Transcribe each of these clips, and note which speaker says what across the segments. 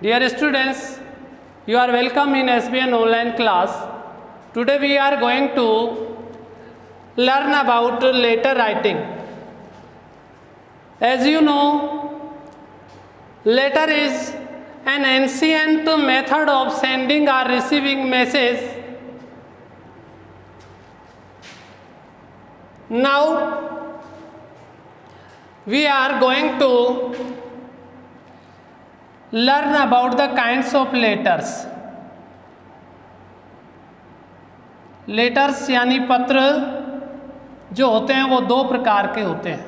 Speaker 1: Dear students, you are welcome in SBN online class. Today we are going to learn about letter writing. As you know, letter is an ancient method of sending or receiving message. Now we are going to learn about the kinds of letters. Letters यानी पत्र जो होते हैं वो दो प्रकार के होते हैं,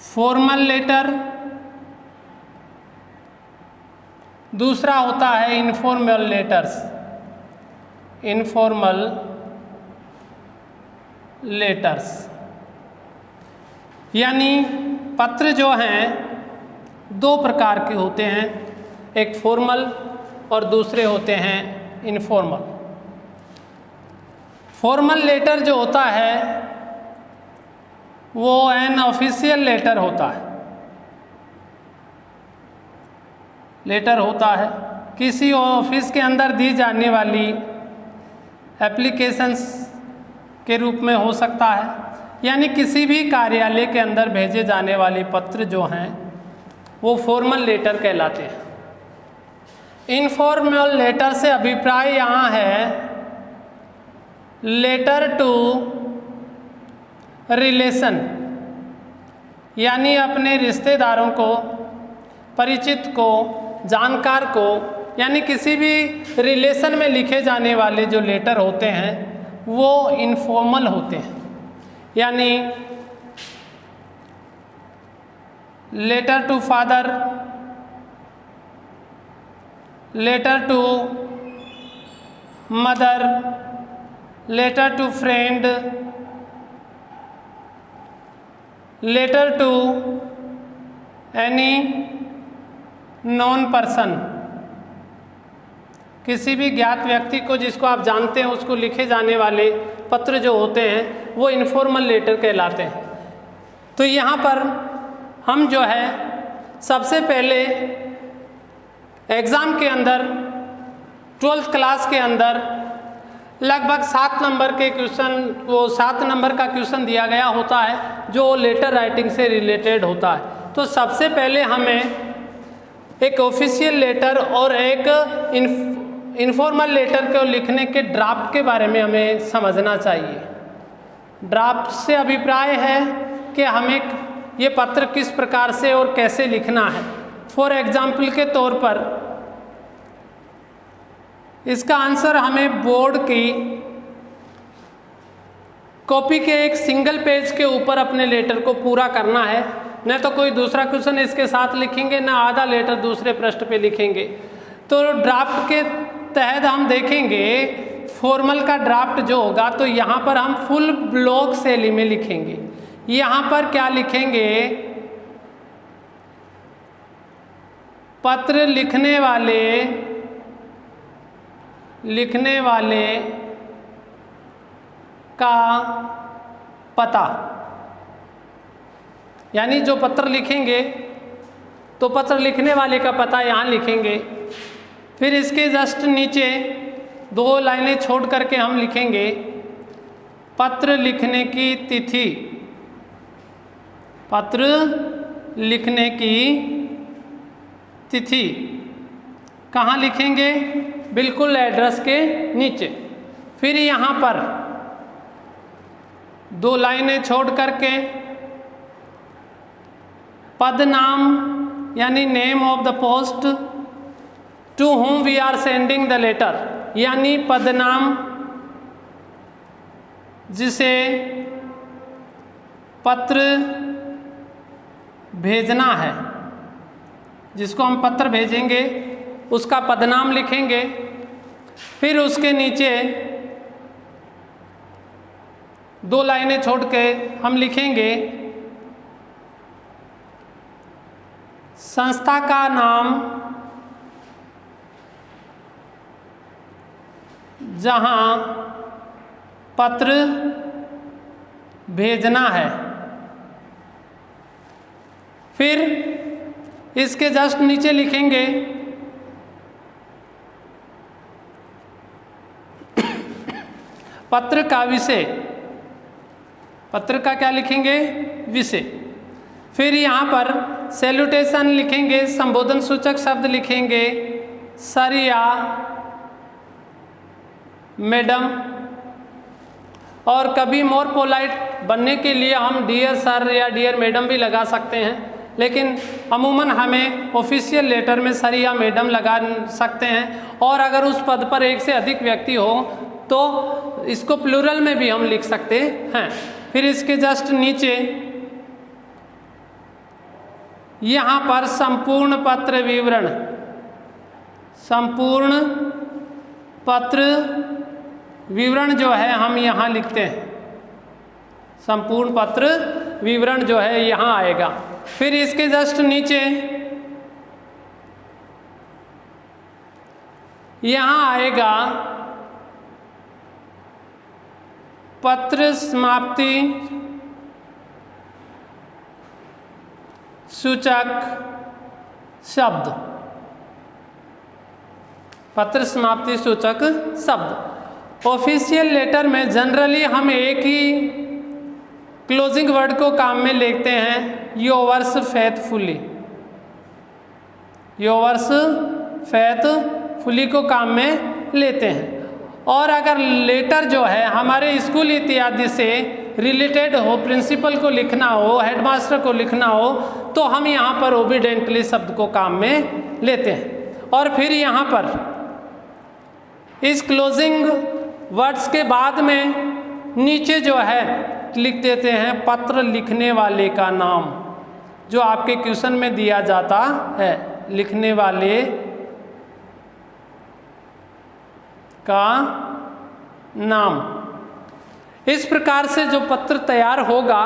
Speaker 1: फॉर्मल लेटर, दूसरा होता है इनफॉर्मल लेटर्स, इनफॉर्मल लेटर्स। यानी पत्र जो हैं दो प्रकार के होते हैं, एक फॉर्मल और दूसरे होते हैं इनफॉर्मल। फॉर्मल लेटर जो होता है वो एन ऑफिशियल लेटर होता है, लेटर होता है किसी ऑफिस के अंदर दी जाने वाली एप्लीकेशंस के रूप में हो सकता है, यानी किसी भी कार्यालय के अंदर भेजे जाने वाले पत्र जो हैं वो फॉर्मल लेटर कहलाते हैं। इनफॉर्मल लेटर से अभिप्राय यहाँ है लेटर टू रिलेशन, यानी अपने रिश्तेदारों को, परिचित को, जानकार को, यानी किसी भी रिलेशन में लिखे जाने वाले जो लेटर होते हैं वो इनफॉर्मल होते हैं। यानी letter to father, letter to mother, letter to friend, letter to any known person, किसी भी ज्ञात व्यक्ति को जिसको आप जानते हैं उसको लिखे जाने वाले पत्र जो होते हैं वो इनफॉर्मल लेटर कहलाते हैं। तो यहाँ पर हम जो है सबसे पहले एग्ज़ाम के अंदर 12th क्लास के अंदर लगभग 7 नंबर के क्वेश्चन, वो 7 नंबर का क्वेश्चन दिया गया होता है जो लेटर राइटिंग से रिलेटेड होता है। तो सबसे पहले हमें एक ऑफिशियल लेटर और एक इनफॉर्मल लेटर को लिखने के ड्राफ्ट के बारे में हमें समझना चाहिए। ड्राफ्ट से अभिप्राय है कि हमें ये पत्र किस प्रकार से और कैसे लिखना है। फॉर एग्जाम्पल के तौर पर इसका आंसर हमें बोर्ड की कॉपी के एक सिंगल पेज के ऊपर अपने लेटर को पूरा करना है, न तो कोई दूसरा क्वेश्चन इसके साथ लिखेंगे, न आधा लेटर दूसरे पृष्ठ पे लिखेंगे। तो ड्राफ्ट के तहत हम देखेंगे फॉर्मल का ड्राफ्ट जो होगा तो यहाँ पर हम फुल ब्लॉक शैली में लिखेंगे। यहाँ पर क्या लिखेंगे, पत्र लिखने वाले का पता, यानी जो पत्र लिखेंगे तो पत्र लिखने वाले का पता यहाँ लिखेंगे। फिर इसके जस्ट नीचे 2 लाइनें छोड़ करके हम लिखेंगे पत्र लिखने की तिथि, पत्र लिखने की तिथि कहाँ लिखेंगे, बिल्कुल एड्रेस के नीचे। फिर यहाँ पर 2 लाइनें छोड़ करके पद नाम, यानी name of the post to whom we are sending the letter, यानी पद नाम जिसे पत्र भेजना है, जिसको हम पत्र भेजेंगे उसका पदनाम लिखेंगे। फिर उसके नीचे 2 लाइनें छोड़ के हम लिखेंगे संस्था का नाम जहां पत्र भेजना है। फिर इसके जस्ट नीचे लिखेंगे पत्र का विषय, पत्र का क्या लिखेंगे? विषय। फिर यहाँ पर सैल्यूटेशन लिखेंगे, संबोधन सूचक शब्द लिखेंगे सर या मैडम, और कभी मोर पोलाइट बनने के लिए हम डियर सर या डियर मैडम भी लगा सकते हैं, लेकिन अमूमन हमें ऑफिशियल लेटर में सर या मैडम लगा सकते हैं। और अगर उस पद पर एक से अधिक व्यक्ति हो तो इसको प्लूरल में भी हम लिख सकते हैं। फिर इसके जस्ट नीचे यहाँ पर संपूर्ण पत्र विवरण, संपूर्ण पत्र विवरण जो है हम यहाँ लिखते हैं, संपूर्ण पत्र विवरण जो है यहाँ आएगा। फिर इसके जस्ट नीचे यहाँ आएगा पत्र समाप्ति सूचक शब्द, पत्र समाप्ति सूचक शब्द। ऑफिशियल लेटर में जनरली हम एक ही क्लोजिंग वर्ड को काम में लेते हैं, योवर्स फेथफुली, योवर्स फेथफुली को काम में लेते हैं। और अगर लेटर जो है हमारे स्कूल इत्यादि से रिलेटेड हो, प्रिंसिपल को लिखना हो, हेडमास्टर को लिखना हो, तो हम यहाँ पर ओबीडेंटली शब्द को काम में लेते हैं। और फिर यहाँ पर इस क्लोजिंग वर्ड्स के बाद में नीचे जो है लिख देते हैं पत्र लिखने वाले का नाम, जो आपके क्वेश्चन में दिया जाता है, लिखने वाले का नाम। इस प्रकार से जो पत्र तैयार होगा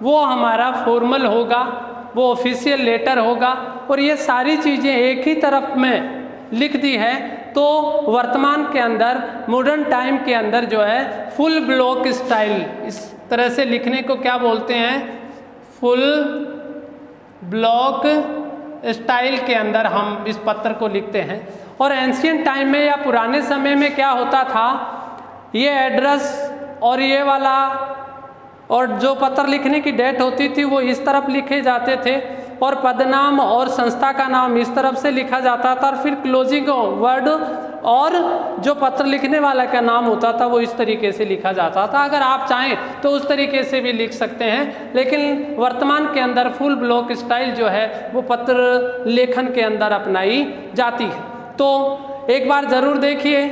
Speaker 1: वो हमारा फॉर्मल होगा, वो ऑफिशियल लेटर होगा। और ये सारी चीज़ें एक ही तरफ में लिख दी है तो वर्तमान के अंदर, मॉडर्न टाइम के अंदर जो है फुल ब्लॉक स्टाइल, इस तरह से लिखने को क्या बोलते हैं? फुल ब्लॉक स्टाइल के अंदर हम इस पत्र को लिखते हैं। और एंशियंट टाइम में या पुराने समय में क्या होता था, ये एड्रेस और ये वाला और जो पत्र लिखने की डेट होती थी वो इस तरफ लिखे जाते थे, और पदनाम और संस्था का नाम इस तरफ से लिखा जाता था, और फिर क्लोजिंग वर्ड और जो पत्र लिखने वाला का नाम होता था वो इस तरीके से लिखा जाता था। अगर आप चाहें तो उस तरीके से भी लिख सकते हैं, लेकिन वर्तमान के अंदर फुल ब्लॉक स्टाइल जो है वो पत्र लेखन के अंदर अपनाई जाती है। तो एक बार ज़रूर देखिए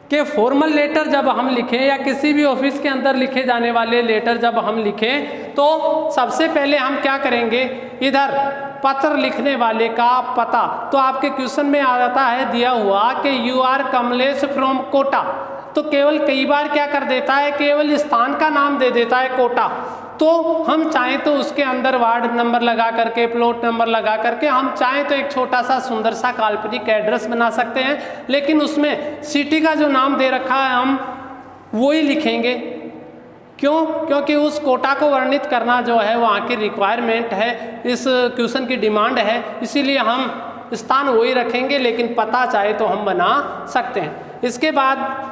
Speaker 1: कि फॉर्मल लेटर जब हम लिखें या किसी भी ऑफिस के अंदर लिखे जाने वाले लेटर जब हम लिखें तो सबसे पहले हम क्या करेंगे, इधर पत्र लिखने वाले का पता, तो आपके क्वेश्चन में आ जाता है दिया हुआ कि you are Kamlesh from Kota, तो केवल कई बार क्या कर देता है, केवल स्थान का नाम दे देता है कोटा। तो हम चाहें तो उसके अंदर वार्ड नंबर लगा करके, प्लॉट नंबर लगा करके हम चाहें तो एक छोटा सा सुंदर सा काल्पनिक एड्रेस बना सकते हैं, लेकिन उसमें सिटी का जो नाम दे रखा है हम वो ही लिखेंगे। क्यों? क्योंकि उस कोटा को वर्णित करना जो है वहाँ की रिक्वायरमेंट है, इस क्वेश्चन की डिमांड है, इसीलिए हम स्थान वही रखेंगे, लेकिन पता चाहे तो हम बना सकते हैं। इसके बाद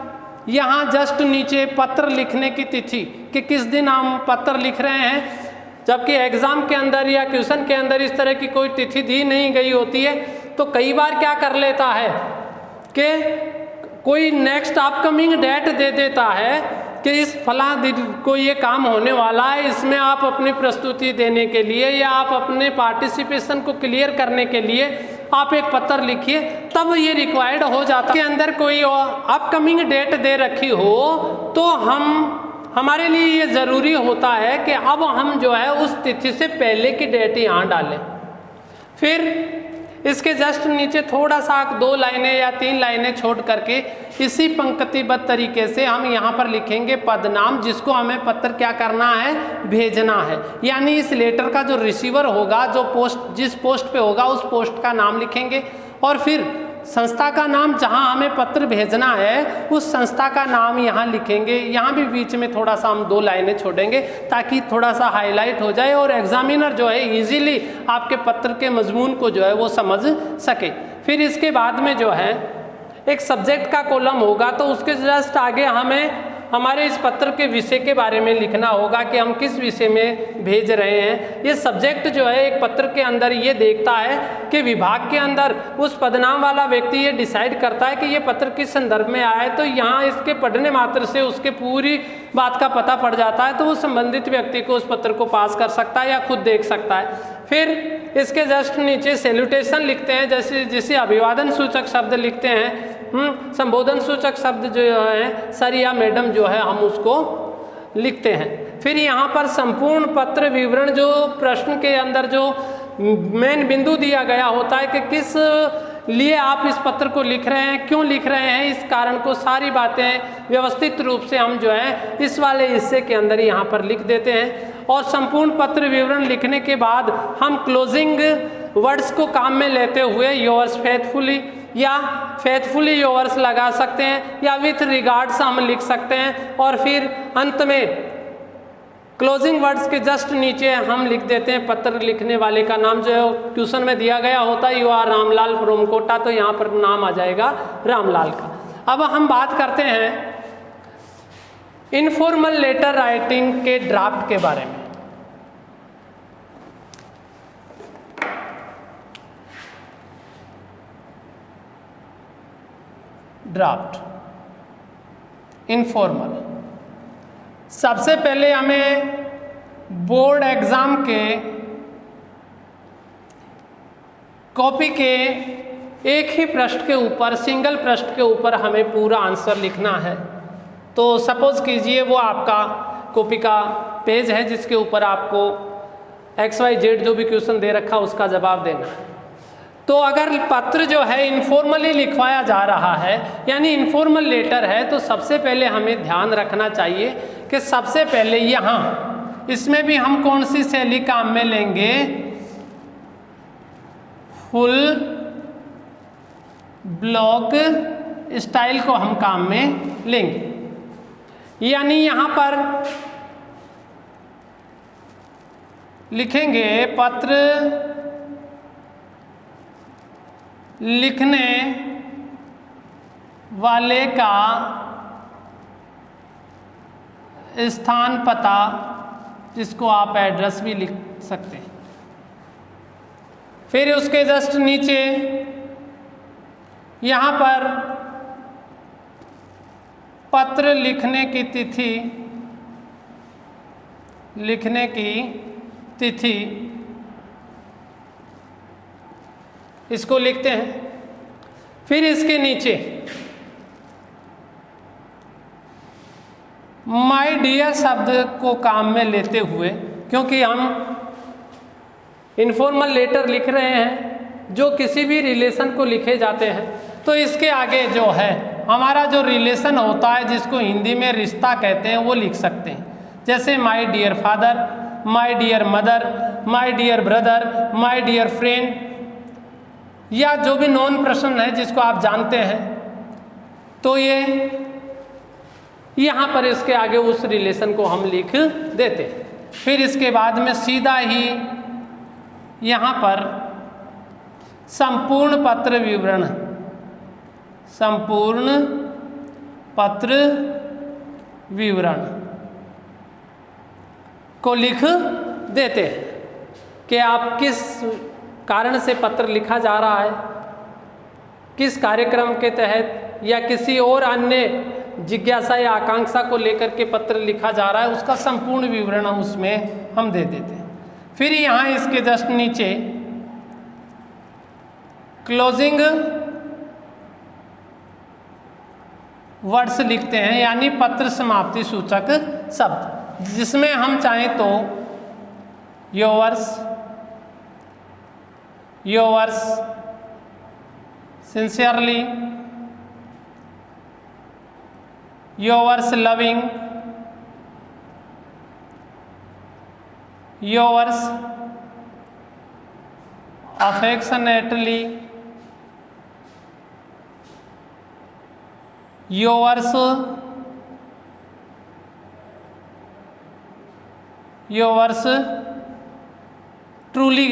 Speaker 1: यहाँ जस्ट नीचे पत्र लिखने की तिथि कि किस दिन हम पत्र लिख रहे हैं, जबकि एग्ज़ाम के अंदर या क्वेश्चन के अंदर इस तरह की कोई तिथि दी नहीं गई होती है, तो कई बार क्या कर लेता है कि कोई नेक्स्ट अपकमिंग डेट दे देता है कि इस फला दिन को ये काम होने वाला है, इसमें आप अपनी प्रस्तुति देने के लिए या आप अपने पार्टिसिपेशन को क्लियर करने के लिए आप एक पत्र लिखिए, तब ये रिक्वायर्ड हो जाता है। के अंदर कोई अपकमिंग डेट दे रखी हो तो हमारे लिए ये ज़रूरी होता है कि अब हम जो है उस तिथि से पहले की डेट यहाँ डालें। फिर इसके जस्ट नीचे थोड़ा सा 2 लाइनें या 3 लाइनें छोड़ करके इसी पंक्तिबद्ध तरीके से हम यहाँ पर लिखेंगे पदनाम, जिसको हमें पत्र क्या करना है, भेजना है। यानी इस लेटर का जो रिसीवर होगा, जो पोस्ट जिस पोस्ट पे होगा उस पोस्ट का नाम लिखेंगे। और फिर संस्था का नाम जहां हमें पत्र भेजना है उस संस्था का नाम यहाँ लिखेंगे। यहाँ भी बीच में थोड़ा सा हम 2 लाइनें छोड़ेंगे ताकि थोड़ा सा हाईलाइट हो जाए और एग्जामिनर जो है इजीली आपके पत्र के मजमून को जो है वो समझ सके। फिर इसके बाद में जो है एक सब्जेक्ट का कॉलम होगा, तो उसके जस्ट आगे हमें हमारे इस पत्र के विषय के बारे में लिखना होगा कि हम किस विषय में भेज रहे हैं। ये सब्जेक्ट जो है एक पत्र के अंदर ये देखता है कि विभाग के अंदर उस पदनाम वाला व्यक्ति ये डिसाइड करता है कि ये पत्र किस संदर्भ में आया है, तो यहाँ इसके पढ़ने मात्र से उसके पूरी बात का पता पड़ जाता है, तो वो संबंधित व्यक्ति को उस पत्र को पास कर सकता है या खुद देख सकता है। फिर इसके जस्ट नीचे सैल्यूटेशन लिखते हैं, जैसे जिसे अभिवादन सूचक शब्द लिखते हैं। संबोधन सूचक शब्द जो है सर या मैडम जो है हम उसको लिखते हैं। फिर यहाँ पर संपूर्ण पत्र विवरण जो प्रश्न के अंदर जो मेन बिंदु दिया गया होता है कि किस लिए आप इस पत्र को लिख रहे हैं, क्यों लिख रहे हैं, इस कारण को सारी बातें व्यवस्थित रूप से हम जो है इस वाले हिस्से के अंदर यहाँ पर लिख देते हैं। और संपूर्ण पत्र विवरण लिखने के बाद हम क्लोजिंग वर्ड्स को काम में लेते हुए योर्स फेथफुली या फेथफुली योर्स लगा सकते हैं या विथ रिगार्ड्स हम लिख सकते हैं। और फिर अंत में क्लोजिंग वर्ड्स के जस्ट नीचे हम लिख देते हैं पत्र लिखने वाले का नाम, जो है ट्यूशन में दिया गया होता है, you are Ramlal from Kota, तो यहाँ पर नाम आ जाएगा रामलाल का। अब हम बात करते हैं इनफॉर्मल लेटर राइटिंग के ड्राफ्ट के बारे में। ड्राफ्ट इनफॉर्मल, सबसे पहले हमें बोर्ड एग्जाम के कॉपी के एक ही पृष्ठ के ऊपर, सिंगल पृष्ठ के ऊपर हमें पूरा आंसर लिखना है। तो सपोज कीजिए वो आपका कॉपी का पेज है जिसके ऊपर आपको XYZ जो भी क्वेश्चन दे रखा उसका जवाब देना है। तो अगर पत्र जो है इनफॉर्मली लिखवाया जा रहा है यानी इनफॉर्मल लेटर है, तो सबसे पहले हमें ध्यान रखना चाहिए कि सबसे पहले यहाँ इसमें भी हम कौन सी शैली काम में लेंगे, फुल ब्लॉक स्टाइल को हम काम में लेंगे। यानी यहाँ पर लिखेंगे पत्र लिखने वाले का स्थान पता, जिसको आप एड्रेस भी लिख सकते हैं। फिर उसके जस्ट नीचे यहाँ पर पत्र लिखने की तिथि, इसको लिखते हैं। फिर इसके नीचे माय डियर शब्द को काम में लेते हुए, क्योंकि हम इनफॉर्मल लेटर लिख रहे हैं जो किसी भी रिलेशन को लिखे जाते हैं, तो इसके आगे जो है हमारा जो रिलेशन होता है जिसको हिंदी में रिश्ता कहते हैं वो लिख सकते हैं। जैसे my dear father, my dear mother, my dear brother, my dear friend, या जो भी नॉन पर्सन है जिसको आप जानते हैं, तो ये यहाँ पर इसके आगे उस रिलेशन को हम लिख देते हैं। फिर इसके बाद में सीधा ही यहाँ पर संपूर्ण पत्र विवरण, संपूर्ण पत्र विवरण को लिख देते हैं कि आप किस कारण से पत्र लिखा जा रहा है, किस कार्यक्रम के तहत या किसी और अन्य जिज्ञासा या आकांक्षा को लेकर के पत्र लिखा जा रहा है, उसका संपूर्ण विवरण हम उसमें हम दे देते हैं। फिर यहाँ इसके जस्ट नीचे क्लोजिंग वर्ड्स लिखते हैं, यानी पत्र समाप्ति सूचक शब्द, जिसमें हम चाहें तो yours sincerely, yours loving, yours affectionately, yours truly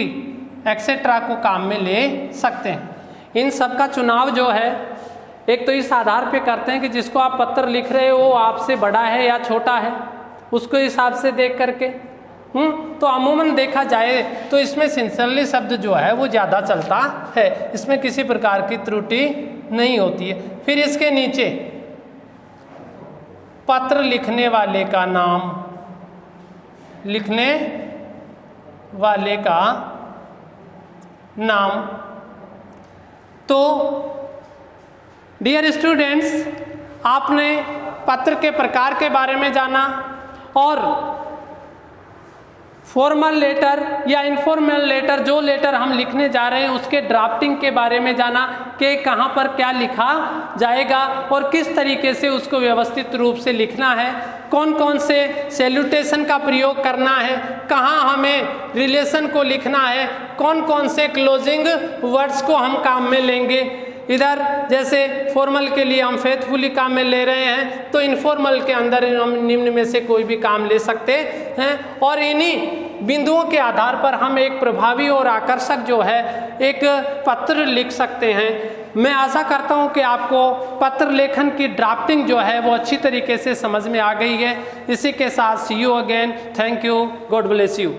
Speaker 1: etcetera को काम में ले सकते हैं। इन सब का चुनाव जो है एक तो इस आधार पे करते हैं कि जिसको आप पत्र लिख रहे हो वो आपसे बड़ा है या छोटा है, उसको हिसाब से देख करके। तो अमूमन देखा जाए तो इसमें सिंसियरली शब्द जो है वो ज़्यादा चलता है, इसमें किसी प्रकार की त्रुटि नहीं होती है। फिर इसके नीचे पत्र लिखने वाले का नाम, लिखने वाले का नाम। तो डियर स्टूडेंट्स, आपने पत्र के प्रकार के बारे में जाना और फॉर्मल लेटर या इनफॉर्मल लेटर, जो लेटर हम लिखने जा रहे हैं उसके ड्राफ्टिंग के बारे में जाना कि कहाँ पर क्या लिखा जाएगा और किस तरीके से उसको व्यवस्थित रूप से लिखना है, कौन कौन से सैल्यूटेशन का प्रयोग करना है, कहाँ हमें रिलेशन को लिखना है, कौन कौन से क्लोजिंग वर्ड्स को हम काम में लेंगे। इधर जैसे फॉर्मल के लिए हम फेथफुली काम में ले रहे हैं, तो इनफॉर्मल के अंदर हम निम्न में से कोई भी काम ले सकते हैं और इन्हीं बिंदुओं के आधार पर हम एक प्रभावी और आकर्षक जो है एक पत्र लिख सकते हैं। मैं आशा करता हूं कि आपको पत्र लेखन की ड्राफ्टिंग जो है वो अच्छी तरीके से समझ में आ गई है। इसी के साथ see you again, thank you, God bless you.